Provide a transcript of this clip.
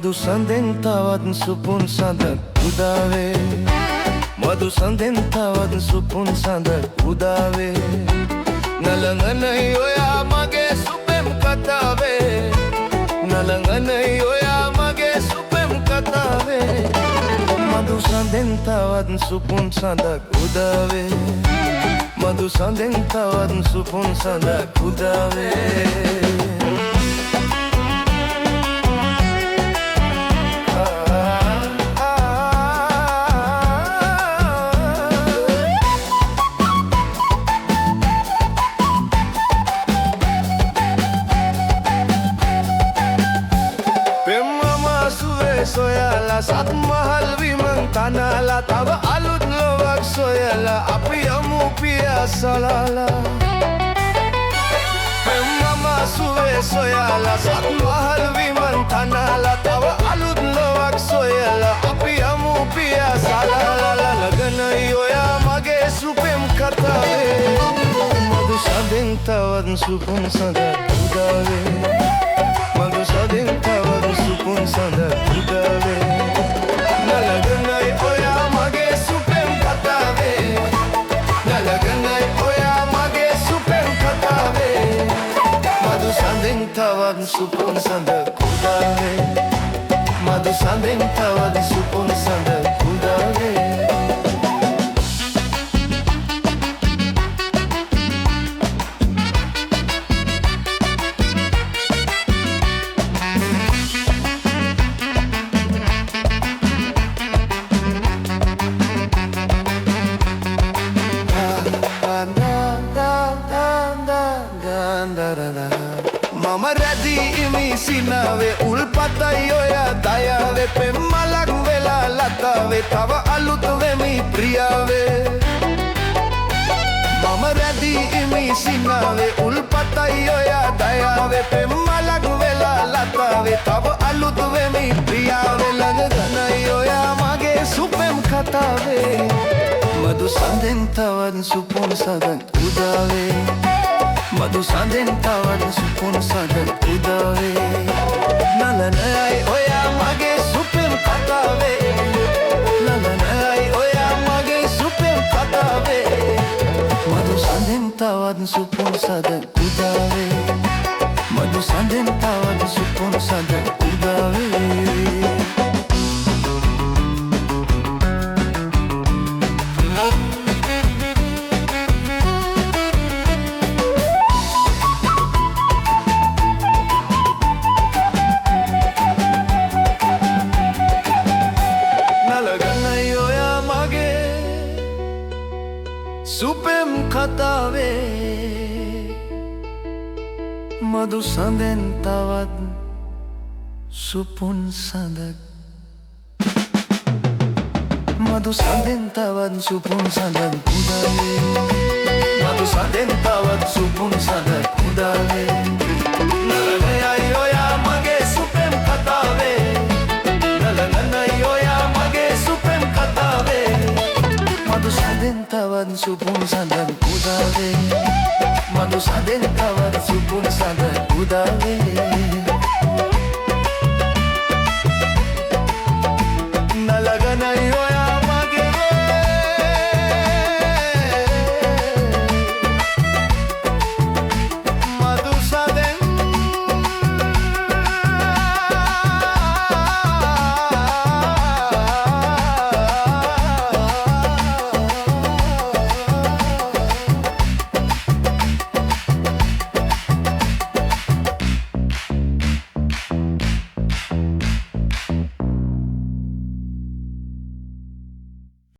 මధు සඳෙන් තවත් සුපුන් සඳක් උදාවේ මధు සඳෙන් තවත් සුපුන් සඳක් උදාවේ නලංගනයි ඔයා මගේ සුපෙම් කතාවේ නලංගනයි ඔයා මගේ සුපෙම් කතාවේ මధు සඳෙන් තවත් සුපුන් සඳක් උදාවේ මధు සඳෙන් තවත් සුපුන් සඳක් උදාවේ සොයලා සත් මහල් විමන් තනලා තව අලුත් ලොවක් සොයලා අපි යමු පියාසලලා මම සුවේ සොයලා සත් මහල් විමන් තනලා තව අලුත් ලොවක් සොයලා අපි යමු පියාසලලා ලගනයි ඔයා මගේ සුපෙම් කතාවේ මధు සඳෙන් තවත් සුපුන් සඳක් උදාවේ මధు සඳෙන් තවත් සුපුන් සඳක් උදාවේ නලගනයි ඔයා මගේ සුපෙම් කතාවේ නලගනයි ඔයා මගේ සුපෙම් කතාවේ මధు සඳෙන් තවත් සුපුන් සඳක් උදාවේ මధు සඳෙන් තවත් සුපුන් සඳක් උදාවේ මම රැදී ඉමි සිනාවේ උල්පතයි ඔයා දයාවේ පෙම්මලක් වෙලා ලතාවේ තව අලුත් වෙමි ප්‍රියාවේ මම රැදී ඉමි සිනාවේ උල්පතයි ඔයා දයාවේ පෙම්මලක් වෙලා ලතාවේ තව අලුත් වෙමි ප්‍රියාවේ ළඟනයි ඔයා මගේ සුපෙම් කතාවේ මధు සඳෙන් තවත් සුපුන් සඳක් උදාවේ මధు සඳෙන් තවත් සුපුන් සඳක් උදාවේ නලනයි ඔයා මගේ සුපෙම් කතාවේ නලනයි ඔයා මගේ සුපෙම් කතාවේ මధు සඳෙන් තවත් සුපුන් සඳක් උදාවේ මధు සඳෙන් තවත් සුපුන් සඳක් උදාවේ සුපෙම් කතාවේ මధు සඳෙන් තවත් සුපුන් සඳක් මధు සඳෙන් තවත් සුපුන් සඳක් උදාවේ මధు සඳෙන් තවත් සුපුන් සඳක් උදාවේ නලනයි ඔයා මගේ සුපෙම් කතාවේ නලනයි ඔයා මගේ සුපෙම් කතාවේ මధు සඳෙන් තවත් සුපුන් සඳක් උදාවේ මధు සඳෙන් තවත් සුපුන් සඳක් උදාවේ